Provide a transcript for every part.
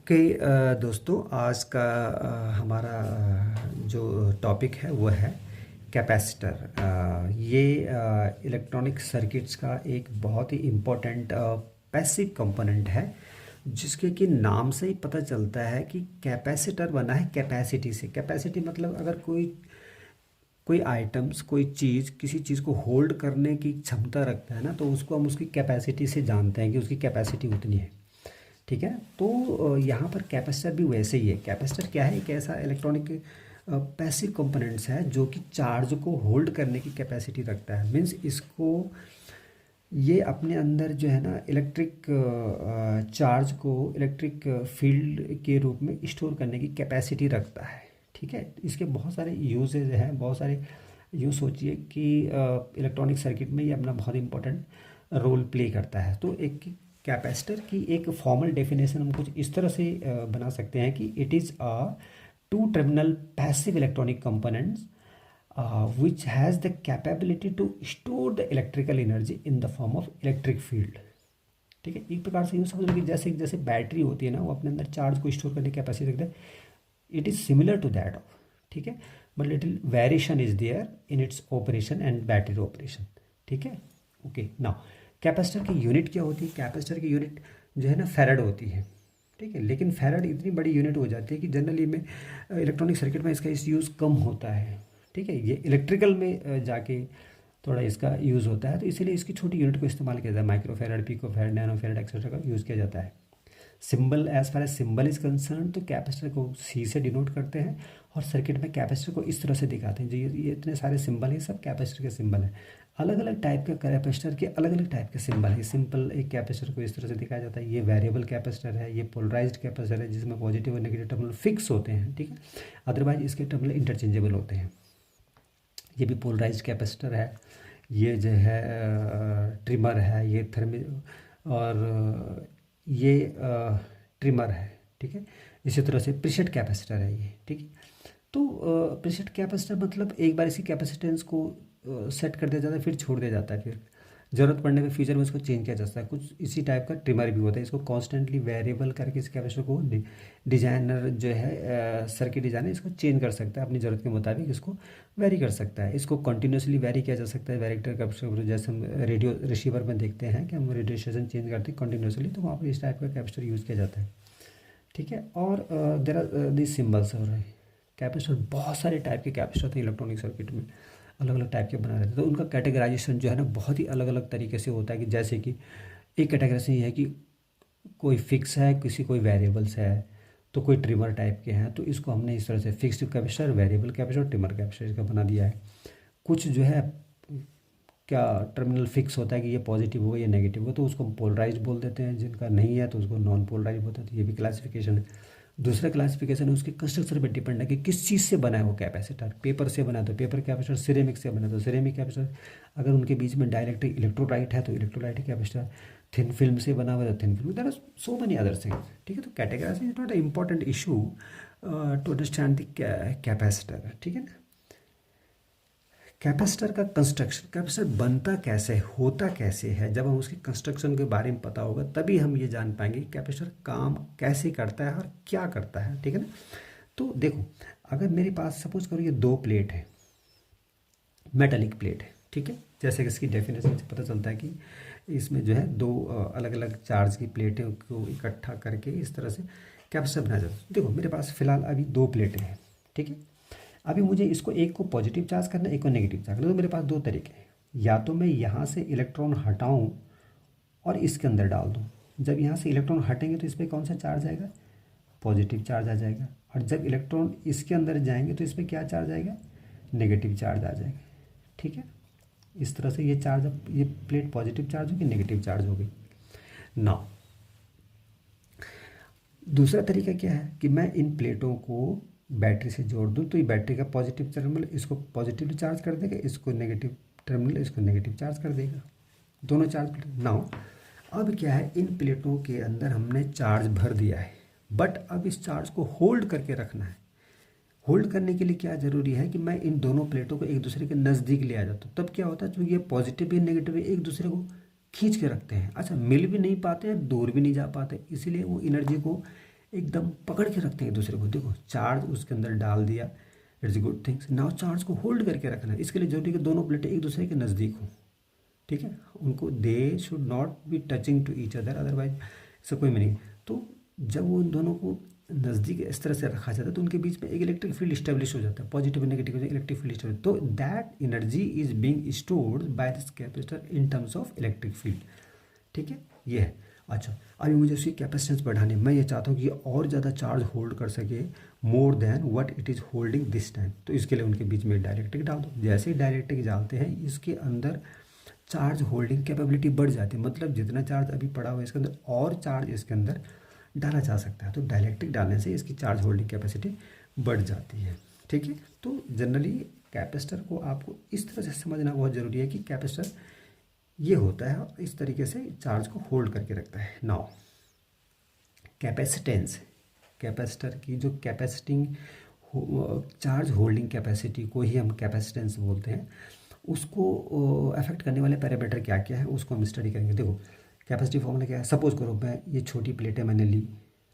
Okay दोस्तों, आज का हमारा जो टॉपिक है वो है कैपेसिटर। ये इलेक्ट्रॉनिक सर्किट्स का एक बहुत ही इम्पोर्टेंट पैसिव कंपोनेंट है, जिसके कि नाम से ही पता चलता है कि कैपेसिटर बना है कैपेसिटी से। कैपेसिटी मतलब अगर कोई कोई आइटम्स, कोई चीज़ किसी चीज़ को होल्ड करने की क्षमता रखता है ना, तो उसको हम उसकी कैपेसिटी से जानते हैं कि उसकी कैपेसिटी उतनी है। ठीक है। तो यहाँ पर कैपेसिटर भी वैसे ही है। कैपेसिटर क्या है? एक ऐसा इलेक्ट्रॉनिक पैसिव कंपोनेंट्स है जो कि चार्ज को होल्ड करने की कैपेसिटी रखता है। मीन्स इसको, ये अपने अंदर जो है ना इलेक्ट्रिक चार्ज को इलेक्ट्रिक फील्ड के रूप में स्टोर करने की कैपेसिटी रखता है। ठीक है। इसके बहुत सारे यूजेज हैं, बहुत सारे यूँ सोचिए कि इलेक्ट्रॉनिक सर्किट में ये अपना बहुत इंपॉर्टेंट रोल प्ले करता है। तो एक कैपेसिटर की एक फॉर्मल डेफिनेशन हम कुछ इस तरह से बना सकते हैं कि it is a two terminal passive electronic components which has the capability to store the electrical energy in the form of electric field। ठीक है। एक प्रकार से यूँ समझ लो कि जैसे जैसे बैटरी होती है ना, वो अपने अंदर चार्ज को स्टोर करने की कैपेसिटी रखता है। It is similar to that of, ठीक है, but little variation is there in its operation and battery operation. ठीक है। ओके, नाउ कैपेसिटर की यूनिट क्या होती है? कैपेसिटर की यूनिट जो है ना फैराड होती है। ठीक है। लेकिन फैराड इतनी बड़ी यूनिट हो जाती है कि जनरली में इलेक्ट्रॉनिक सर्किट में इसका इस यूज़ कम होता है। ठीक है। ये इलेक्ट्रिकल में जाके थोड़ा इसका यूज़ होता है, तो इसीलिए इसकी छोटी यूनिट को इस्तेमाल किया जाता है। Micro farad, pico farad, nano farad etcetera का यूज़ किया जाता है। Symbol, as far as symbol is concern, तो कैपेसिटर को सी से डिनोट करते हैं और सर्किट में कैपेसिटर को इस तरह से दिखाते हैं। जो ये इतने सारे सिंबल हैं, सब कैपेसिटर के सिंबल हैं। अलग अलग टाइप के कैपेसिटर के अलग अलग टाइप के सिंबल है। सिंपल एक कैपेसिटर को इस तरह से दिखाया जाता है। ये वेरिएबल कैपेसिटर है, ये पोलराइज्ड कैपेसिटर है जिसमें पॉजिटिव और नेगेटिव टर्मिनल फिक्स होते हैं। ठीक है। अदरवाइज इसके टर्मिनल इंटरचेंजेबल होते हैं। ये भी पोलराइज्ड कैपेसिटर है। ये जो है ट्रिमर है, ये थर्मी, और ये ट्रिमर है। ठीक है। इसी तरह से प्रीसेट कैपेसिटर है ये। ठीक है। तो प्रीसेट कैपेसिटर मतलब एक बार इसकी कैपेसिटेंस को सेट कर दिया जाता है, फिर छोड़ दिया जाता है, फिर ज़रूरत पड़ने पे फ्यूचर में इसको चेंज किया जा सकता है। कुछ इसी टाइप का ट्रिमर भी होता है। इसको कॉन्स्टेंटली वेरिएबल करके इस कैपेसिटर को डिजाइनर जो है सर्किट डिजाइनर इसको चेंज कर सकता है, अपनी ज़रूरत के मुताबिक इसको वेरी कर सकता है। इसको कंटिन्यूसली वेरी किया जा सकता है। वेरिएटर कैपेसिटर जैसे हम रेडियो रिसीवर में देखते हैं कि हम रेडियो स्टेशन चेंज करते हैं कंटिन्यूसली, तो वहाँ पर इस टाइप का कैपेसिटर यूज़ किया जाता है। ठीक है। और देर आर दिस सिम्बल्स और कैपेसिटर, बहुत सारे टाइप के कैपेसिटर होते हैं इलेक्ट्रॉनिक सर्किट में, अलग अलग टाइप के बना रहते हैं। तो उनका कैटेगराइजेशन जो है ना बहुत ही अलग अलग तरीके से होता है। कि जैसे कि एक कैटेगराइजेशन ये है कि कोई फिक्स है, किसी कोई वेरिएबल्स है, तो कोई ट्रिमर टाइप के हैं, तो इसको हमने इस तरह से fixed capacitor, variable capacitor, trimmer capacitor इसका बना दिया है। कुछ जो है क्या टर्मिनल फिक्स होता है कि ये पॉजिटिव हो या नेगेटिव हो, तो उसको हम पोलराइज बोल देते हैं। जिनका नहीं है तो उसको नॉन पोलराइज बोलते हैं। तो ये भी क्लासिफिकेशन है। दूसरा क्लासिफिकेशन है उसके कंस्ट्रक्चर पर डिपेंड है कि किस चीज़ से बना है वो कैपेसिटर। पेपर से बना है तो पेपर कैपेसिटर, सिरेमिक से बना है तो सिरेमिक कैपेसिटर, अगर उनके बीच में डायरेक्ट इलेक्ट्रोलाइट है तो इलेक्ट्रोलाइट कैपेसिटर, थिन फिल्म से बना हुआ है तो thin film. There are so many other things. ठीक है। तो categorisation is not a important issue to understand the capacitor. ठीक है ना। कैपेसिटर का कंस्ट्रक्शन, कैपेसिटर बनता कैसे, होता कैसे है, जब हम उसकी कंस्ट्रक्शन के बारे में पता होगा तभी हम ये जान पाएंगे कि कैपेसिटर काम कैसे करता है और क्या करता है। ठीक है ना। तो देखो, अगर मेरे पास सपोज करो ये दो प्लेट है, मेटालिक प्लेट है। ठीक है। जैसे कि इसकी डेफिनेशन से पता चलता है कि इसमें जो है दो अलग अलग चार्ज की प्लेटें को इकट्ठा करके इस तरह से कैपेसिटर बनाया जाता है। देखो मेरे पास फिलहाल अभी दो प्लेटें हैं। ठीक है। अभी मुझे इसको एक को पॉजिटिव चार्ज करना है, एक को नेगेटिव चार्ज करना है। तो मेरे पास दो तरीके हैं। या तो मैं यहाँ से इलेक्ट्रॉन हटाऊँ और इसके अंदर डाल दूँ। जब यहाँ से इलेक्ट्रॉन हटेंगे तो इस पर कौन सा चार्ज आएगा? पॉजिटिव चार्ज आ जाएगा। और जब इलेक्ट्रॉन इसके अंदर जाएंगे तो इस पर क्या चार्ज आएगा? नेगेटिव चार्ज आ जाएगा। ठीक है। इस तरह से ये चार्ज, अब ये प्लेट पॉजिटिव चार्ज होगी, नेगेटिव चार्ज होगी। नाउ दूसरा तरीका क्या है कि मैं इन प्लेटों को बैटरी से जोड़ दूं, तो ये बैटरी का पॉजिटिव टर्मिनल इसको पॉजिटिव चार्ज कर देगा, इसको नेगेटिव टर्मिनल इसको नेगेटिव चार्ज कर देगा। दोनों चार्ज। नाउ अब क्या है, इन प्लेटों के अंदर हमने चार्ज भर दिया है, बट अब इस चार्ज को होल्ड करके रखना है। होल्ड करने के लिए क्या ज़रूरी है कि मैं इन दोनों प्लेटों को एक दूसरे के नज़दीक ले आ जाता हूँ। तब क्या होता है, जो ये पॉजिटिव भी नेगेटिव भी एक दूसरे को खींच के रखते हैं। अच्छा, मिल भी नहीं पाते हैं, दूर भी नहीं जा पाते, इसीलिए वो एनर्जी को एकदम पकड़ के रखते हैं एक दूसरे को। देखो चार्ज उसके अंदर डाल दिया, it's good things. Now charge को होल्ड करके रखना है, इसके लिए जरूरी है कि दोनों प्लेटें एक दूसरे के नज़दीक हों, ठीक है। उनको they should not be touching to each other, otherwise इससे कोई मीनिंग। तो जब वो उन दोनों को नज़दीक इस तरह से रखा जाता है तो उनके बीच में एक इलेक्ट्रिक फील्ड स्टेब्लिश हो जाता है, पॉजिटिव और नेगेटिव इलेक्ट्रिक फील्ड स्टेब्लिश। तो that energy is being stored by this capacitor in terms of electric field, ठीक है, ये है। अच्छा, अभी मुझे उसकी कैपेसिटेंस बढ़ानी, मैं ये चाहता हूँ कि ये और ज़्यादा चार्ज होल्ड कर सके more than what it is holding this time. तो इसके लिए उनके बीच में डायरेक्ट्रिक डाल दो। जैसे ही डायरेक्ट्रिक डालते हैं इसके अंदर चार्ज होल्डिंग कैपेबिलिटी बढ़ जाती है, मतलब जितना चार्ज अभी पड़ा हुआ है इसके अंदर और चार्ज इसके अंदर डाला जा सकता है। तो डायलेक्ट्रिक डालने से इसकी चार्ज होल्डिंग कैपेसिटी बढ़ जाती है, ठीक है। तो जनरली कैपेसिटर को आपको इस तरह से समझना बहुत ज़रूरी है कि कैपेसिटर ये होता है और इस तरीके से चार्ज को होल्ड करके रखता है। नाउ कैपेसिटेंस, कैपेसिटर की जो कैपेसिटिंग चार्ज होल्डिंग कैपेसिटी को ही हम कैपेसिटेंस बोलते हैं। उसको अफेक्ट करने वाले पैरामीटर क्या क्या है उसको हम स्टडी करेंगे। देखो कैपेसिटी फॉर्मूला क्या है, सपोज करो मैं ये छोटी प्लेटें मैंने ली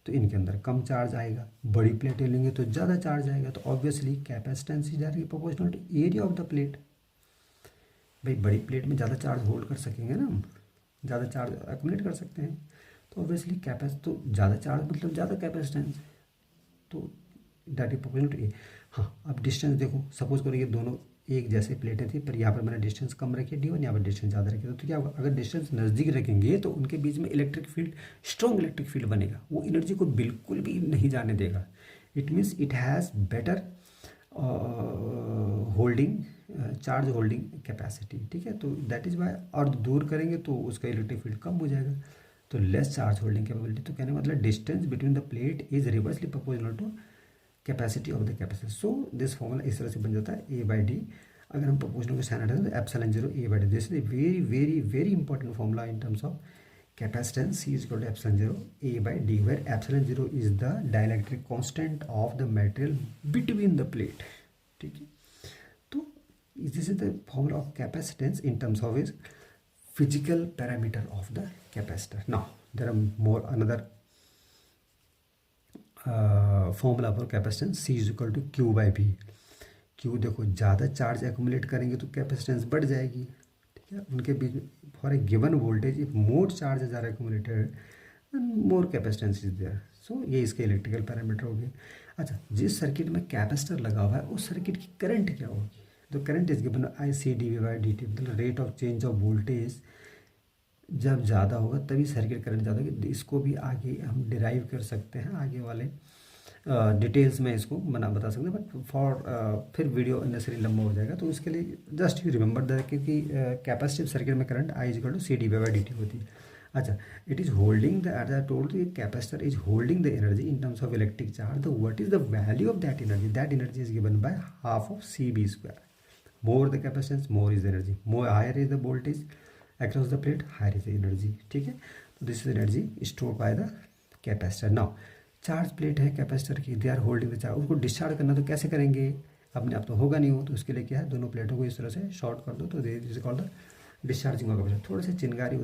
तो इनके अंदर कम चार्ज आएगा, बड़ी प्लेटें लेंगे तो ज़्यादा चार्ज आएगा। तो obviously capacitance is directly proportional to area of the plate. भाई बड़ी प्लेट में ज़्यादा चार्ज होल्ड कर सकेंगे ना, हम ज़्यादा चार्ज एक्यूमुलेट कर सकते हैं। तो ऑब्वियसली तो ज़्यादा चार्ज मतलब ज़्यादा कैपेसिटेंस, तो डायरेक्टली प्रोपोर्शनल टू ए। हाँ, अब डिस्टेंस देखो, सपोज करो ये दोनों एक जैसे प्लेटें थी पर यहाँ पर मैंने डिस्टेंस कम रखी है D1, यहाँ पर डिस्टेंस ज़्यादा रखी है। तो क्या होगा, अगर डिस्टेंस नज़दीक रखेंगे तो उनके बीच में electric field, strong electric field बनेगा, वो एनर्जी को बिल्कुल भी नहीं जाने देगा। It means it has better holding, charge holding capacity, ठीक है। तो दैट इज़ वाई, और दूर करेंगे तो उसका इलेक्ट्रिक फील्ड कम हो जाएगा, तो लेस चार्ज होल्डिंग कैपेबिलिटी। तो कहने मतलब distance between the plate is reversely proportional to capacity of the capacitor. So this formula इस तरह से बन जाता है A/D। अगर हम प्रोपोर्शनल को साइन हटाते हैं तो epsilon 0 A/D। This is very very very important formula in terms of capacitance. C is equal to epsilon 0 A/D, where epsilon 0 is the dielectric constant of the material between the plate, ठीक है। तो this is the formula of capacitance in terms of is physical parameter of the capacitor. Now there are more another formula for capacitance. C is equal to Q/V। Q देखो ज़्यादा charge accumulate करेंगे तो capacitance बढ़ जाएगी, ठीक है। उनके बीच for a given voltage if more charges are accumulated more capacitance is there. So ये इसके इलेक्ट्रिकल पैरामीटर हो गए। अच्छा, जिस सर्किट में कैपेसिटर लगा हुआ है उस सर्किट की करंट क्या होगी। तो करंट इज गिवन IC/dV/dt, मतलब rate of change of voltage जब ज़्यादा होगा तभी सर्किट करंट ज़्यादा होगी। इसको भी आगे हम डिराइव कर सकते हैं, आगे वाले डिटेल्स में इसको बता सकते हैं, बट फॉर फिर वीडियो अननेसेसरी लंबा हो जाएगा। तो उसके लिए जस्ट यू रिमेंबर दैट, क्योंकि कैपेसिटिव सर्किट में करंट I/C/dV/dt होती है। अच्छा, it is holding the, as I told you, capacitor is holding the energy in terms of electric charge. तो what is the value of that energy, that energy is given by half of CB²। More the capacitance more is the energy, more higher is the voltage across the plate, higher is the energy, ठीक है। तो this is energy store by the capacitor. Now charge plate है capacitor की, they are holding the charge. उसको discharge करना तो कैसे करेंगे, अपने आप तो होगा नहीं हो, तो उसके लिए क्या है, दोनों प्लेटों को इस तरह से शॉर्ट कर दो, तो this is called the discharging of capacitor. थोड़े से चिंगारी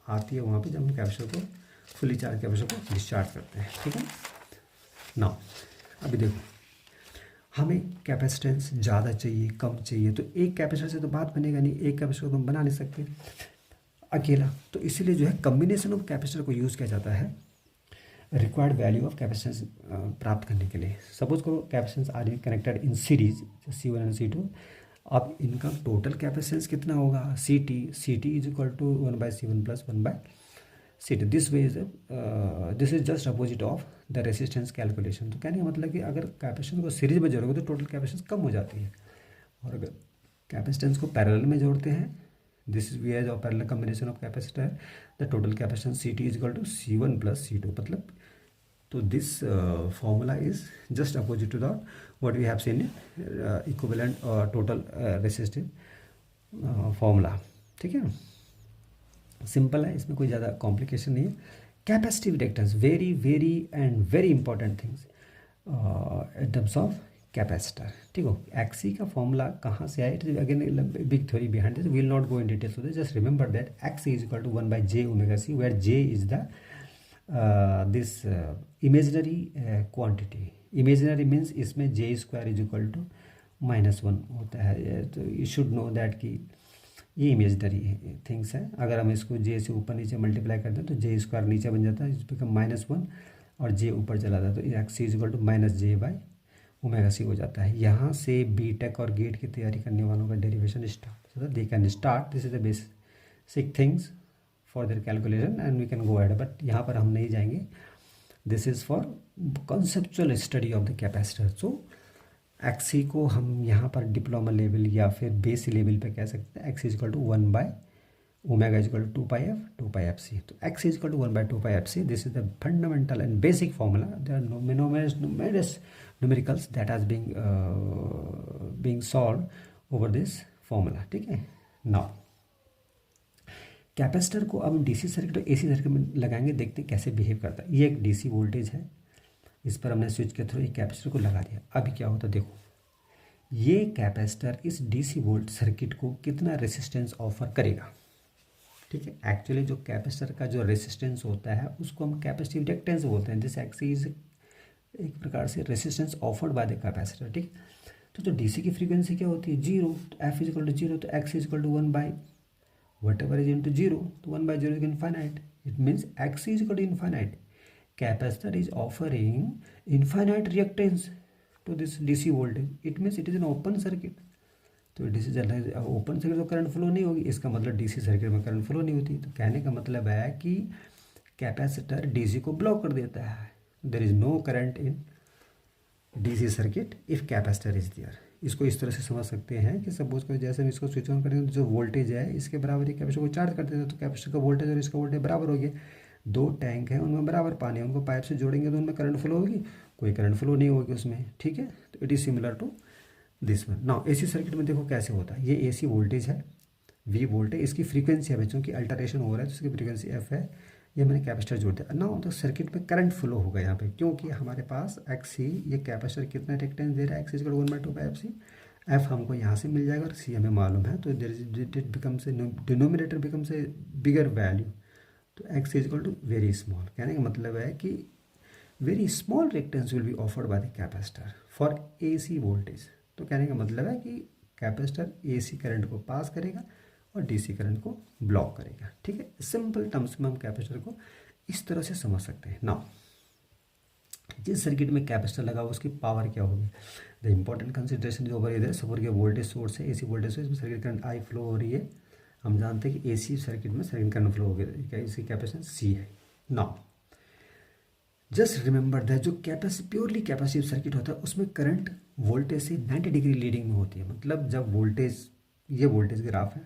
आती है वहाँ पे जब हम कैपेसिटर को, फुली चार्ज कैपेसिटर को डिस्चार्ज करते हैं, ठीक है। नाउ अभी देखो हमें कैपेसिटेंस ज़्यादा चाहिए कम चाहिए, तो एक कैपेसिटर से तो बात बनेगा नहीं, एक कैपेसिटर तो हम बना नहीं सकते अकेला। तो इसीलिए जो है कम्बिनेशन ऑफ कैपेसिटर को यूज़ किया जाता है रिक्वायर्ड वैल्यू ऑफ कैपेसिटेंस प्राप्त करने के लिए। सपोज करो capacitance are connected in series C1 and C2। अब इनका टोटल कैपेसिटेंस कितना होगा, CT is equal to 1/C1 + 1/C2। This is just opposite of the resistance calculation. तो कहने का मतलब कि अगर कैपेसिटेंस को सीरीज में जोड़ोगे तो टोटल कैपेसिटेंस कम हो जाती है, और अगर कैपेसिटेंस को पैरेलल में जोड़ते हैं, this is we of parallel combination of capacitor, the total capacitance CT is equal to C1 + C2। मतलब तो this formula is just opposite to that what we have seen equivalent total resistive formula, ठीक है। Simple है, इसमें कोई ज़्यादा complication नहीं है। Capacitive reactance very very and very important things in terms of capacitor, ठीक हो। एक्सी का फॉर्मूला कहाँ से आया, it is again big theory behind this, will not go in details, just remember that X C is equal to 1/j ω c, where j is the this imaginary quantity. Imaginary means इसमें J square is equal to -1 होता है, तो you should know that कि ये imaginary things है। अगर हम इसको जे से ऊपर नीचे मल्टीप्लाई करते हैं तो जे स्क्वायर नीचे बन जाता है, इस बिकम -1 और जे ऊपर चला जाता है तो एक्स इज इक्वल टू -j/ओमेगा c हो जाता है। यहाँ से बीटेक और गेट की तैयारी करने वालों का derivation start, they can start, this is the basic things for their calculation and we can go ahead, but यहाँ पर हम नहीं जाएंगे। This is for conceptual study of the capacitor. So X C को हम यहाँ पर डिप्लोमा लेवल या फिर बेस लेवल पे कह सकते हैं। एक्स इज इक्वल टू 1/ओमेगा इज इक्वल टू 2πf/2πfc। तो X is equal to 1/2πfc, this is the fundamental and basic formula. There are numerous numericals that has being solved over this formula, ठीक है। Now capacitor को अब DC circuit और AC circuit में लगाएंगे, देखते हैं कैसे बिहेव करता है। ये एक डीसी वोल्टेज है, इस पर हमने स्विच के थ्रू एक कैपेसिटर को लगा दिया। अभी क्या होता है देखो, ये कैपेसिटर इस डीसी वोल्ट सर्किट को कितना रेसिस्टेंस ऑफर करेगा, ठीक है। एक्चुअली जो कैपेसिटर का जो रेसिस्टेंस होता है उसको हम कैपेसिटिव रिएक्टेंस बोलते हैं। दिस एक्स इज एक प्रकार से resistance offered by the capacitor, ठीक। तो जो डीसी की फ्रीक्वेंसी क्या होती है, 0, तो एफ इज इक्वल टू 0, तो X is equal to 1/whatever is into 0, तो 1/0 is infinite. It means x is equal to infinite. Capacitor is offering infinite reactance to this DC voltage. It means it is an open circuit. तो DC open circuit तो current flow नहीं होगी, इसका मतलब DC circuit में current flow नहीं होती। तो कहने का मतलब है कि कैपेसिटर डीसी को ब्लॉक कर देता है। There is no current in DC circuit if capacitor is there. इसको इस तरह से समझ सकते हैं कि सपोज को जैसे हम इसको स्विच ऑन करेंगे तो जो वोल्टेज है इसके बराबर ही कैपेसिटर को चार्ज कर देते हैं, तो कैपेसिटर का वोल्टेज और इसका वोल्टेज बराबर हो गया। दो टैंक हैं, उनमें बराबर पानी है, उनको पाइप से जोड़ेंगे तो उनमें करंट फ्लो होगी, कोई करंट फ्लो नहीं होगी उसमें, ठीक है। तो it is similar to this one. Now AC circuit में देखो कैसे होता है। ये एसी वोल्टेज है, वी वोल्टेज, इसकी फ्रीक्वेंसी है बच्चों की अल्टरेशन हो रहा है तो इसकी फ्रीक्वेंसी एफ है। ये मैंने कैपेसिटर जोड़ दिया। नाउ तो सर्किट में करंट फ्लो होगा यहाँ पे, क्योंकि हमारे पास एक्स ही ये कैपेसिटर कितना रिएक्टेंस दे रहा है, X is equal to 1/2πfc। F हमको यहाँ से मिल जाएगा और सी हमें मालूम है, तो there is it becomes a denominator becomes a bigger value. तो X is equal to very small. कहने का मतलब है कि very small reactance will be offered by the capacitor for AC voltage. तो कहने का मतलब है कि कैपेसिटर एसी करंट को पास करेगा और डीसी करंट को ब्लॉक करेगा, ठीक है। सिंपल टर्म्स में हम कैपेसिटर को इस तरह से समझ सकते हैं। नाउ जिस सर्किट में कैपेसिटर लगा हुआ उसकी पावर क्या होगी, द इंपॉर्टेंट कंसिडरेशन जो ओवर इधर सपोज के वोल्टेज सोर्स है, एसी वोल्टेज सोर्स, इसमें सर्किट करंट आई फ्लो हो रही है। हम जानते हैं कि एसी सर्किट में सर्किट करंट फ्लो हो गया, इसकी कैपेसिटेंस सी है। नाउ जस्ट रिमेंबर दैट जो प्योरली कैपेसिटिव सर्किट होता है उसमें करंट वोल्टेज से 90 डिग्री लीडिंग में होती है। मतलब जब वोल्टेज, ये वोल्टेज ग्राफ है,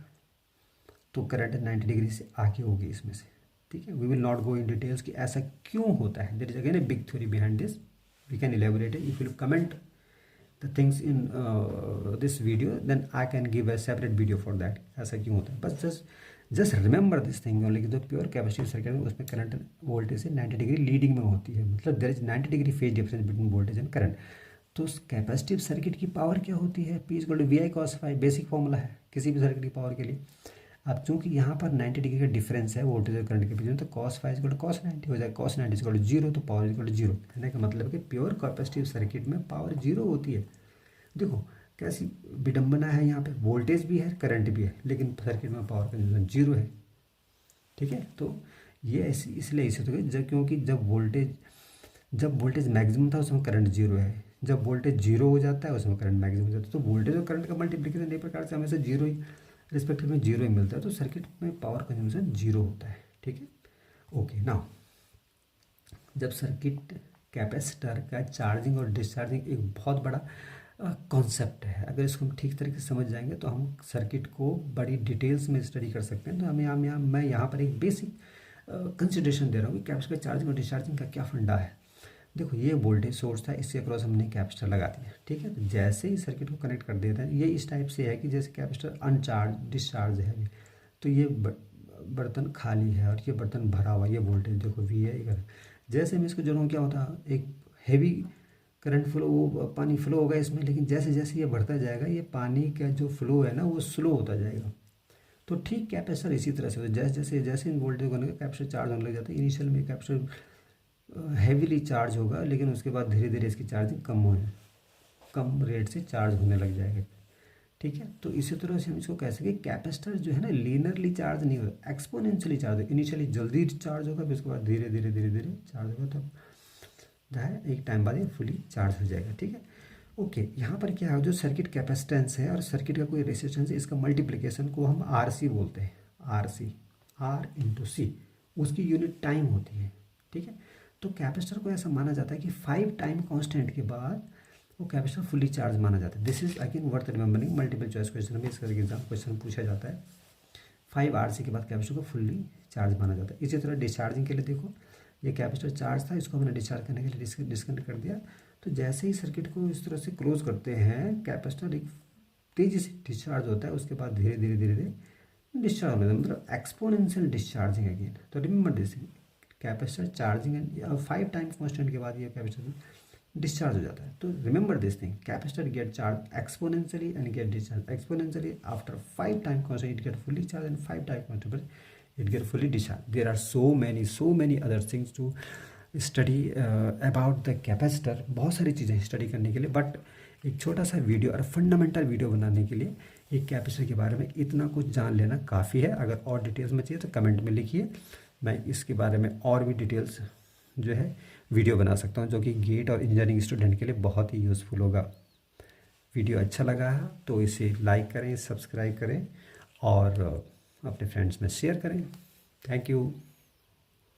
तो करंट 90 डिग्री से आगे होगी इसमें से, ठीक है। We will not go in details कि ऐसा क्यों होता है। There is again a big theory behind this, we can elaborate it. If you comment the things in this video then I can give a separate video for that, ऐसा क्यों होता है। बस just remember this thing only, जो pure capacitive circuit है उसमें current voltage से 90 degree leading में होती है। मतलब there is 90 degree phase difference between voltage and current. तो कैपेसिटिव सर्किट की पावर क्या होती है, P equal to VI cos phi, basic formula है किसी भी सर्किट की पावर के लिए। अब चूंकि यहाँ पर 90 डिग्री का डिफरेंस है वोल्टेज और करंट के बीच में, तो cos phi equal to cos 90 हो जाएगा। cos 90 इक्वल टू 0, तो पावर इक्वल टू 0। कहने का मतलब है कि प्योर कैपेसिटिव सर्किट में पावर 0 होती है। देखो कैसी विडंबना है, यहाँ पे वोल्टेज भी है करंट भी है, लेकिन सर्किट में पावर कंजम्पशन 0 है, ठीक है। तो ये इसलिए इसे तो जब, क्योंकि जब वोल्टेज मैक्सिमम था उसमें करंट 0 है, जब वोल्टेज 0 हो जाता है उसमें करंट मैक्सिमम हो जाता है। तो वोल्टेज और करंट का मल्टीप्लिकेशन एक प्रकार से हमेशा 0 ही रिस्पेक्टिव में 0 ही मिलता है। तो सर्किट में पावर कंजम्पशन 0 होता है, ठीक है। ओके, नाउ जब सर्किट कैपेसिटर का चार्जिंग और डिस्चार्जिंग एक बहुत बड़ा कॉन्सेप्ट है, अगर इसको हम ठीक तरीके से समझ जाएंगे तो हम सर्किट को बड़ी डिटेल्स में स्टडी कर सकते हैं। तो मैं यहाँ पर एक बेसिक कंसिडरेशन दे रहा हूँ कि कैपेसिटर चार्जिंग और डिस्चार्जिंग का क्या फंडा है। देखो ये वोल्टेज सोर्स था, इसके अक्रॉस हमने कैपेसिटर लगा दिया, ठीक है। तो जैसे ही सर्किट को कनेक्ट कर देता है, ये इस टाइप से है कि जैसे कैपेसिटर अनचार्ज डिस्चार्ज है, तो ये बर्तन खाली है और ये बर्तन भरा हुआ, ये वोल्टेज देखो वी है इधर। जैसे मैं इसको जोड़ूँ क्या होता है, एक हैवी करंट फ्लो, वो पानी फ्लो होगा इसमें, लेकिन जैसे जैसे ये बढ़ता जाएगा ये पानी का जो फ्लो है ना वो स्लो होता जाएगा। तो ठीक कैपेसिटर इसी तरह से होता है, जैसे जैसे इन वोल्टेज होने का कैपेसिटर चार्ज होने लग जाता है। इनिशियल में कैपेसिटर हैवीली चार्ज होगा, लेकिन उसके बाद धीरे धीरे इसकी चार्जिंग कम रेट से चार्ज होने लग जाएगा। ठीक है, तो इसी तरह से हम इसको कह सकें कैपेसिटर जो है ना लीनियरली चार्ज नहीं होता, एक्सपोनेंशियली चार्ज होगा। इनिशियली जल्दी चार्ज होगा, फिर उसके बाद धीरे धीरे धीरे धीरे चार्ज होगा, तब जो है एक टाइम बाद ये फुली चार्ज हो जाएगा। ठीक है, ओके। यहाँ पर क्या है, जो सर्किट कैपेसिटेंस है और सर्किट का कोई रेजिस्टेंस है, इसका मल्टीप्लिकेशन को हम आर सी बोलते हैं। आर इंटू सी, उसकी यूनिट टाइम होती है। ठीक है, तो कैपेसिटर को ऐसा माना जाता है कि 5 टाइम कांस्टेंट के बाद वो कैपेसिटर फुली चार्ज माना जाता है। This is again worth remembering, multiple choice question में इसका एग्जाम क्वेश्चन पूछा जाता है। 5 RC के बाद कैपेसिटर को फुल्ली चार्ज माना जाता है। इसी तरह डिस्चार्जिंग के लिए देखो, ये कैपेसिटर चार्ज था, इसको हमने डिस्चार्ज करने के लिए डिस्कनेक्ट कर दिया। तो जैसे ही सर्किट को इस तरह से क्लोज करते हैं, कैपेसिटर एक तेजी से डिस्चार्ज होता है, उसके बाद धीरे धीरे धीरे धीरे डिस्चार्ज होता है, मतलब एक्सपोनेंशियल डिस्चार्जिंग अगेन। तो remember this, capacitor charging and 5 time constant के बाद ये कैपेसिटर डिस्चार्ज हो जाता है। तो remember this thing, capacitor get charge exponentially and get discharge exponentially after 5 time constant it get fully charge and 5 time constant it get fully discharged. There are so many other things to study about the capacitor, बहुत सारी चीज़ें study करने के लिए, but एक छोटा सा video और फंडामेंटल वीडियो बनाने के लिए एक कैपेसिटर के बारे में इतना कुछ जान लेना काफ़ी है। अगर और डिटेल्स में चाहिए तो कमेंट में लिखिए, मैं इसके बारे में और भी डिटेल्स जो है वीडियो बना सकता हूँ, जो कि गेट और इंजीनियरिंग स्टूडेंट के लिए बहुत ही यूज़फुल होगा। वीडियो अच्छा लगा है तो इसे लाइक करें, सब्सक्राइब करें और अपने फ्रेंड्स में शेयर करें। Thank you.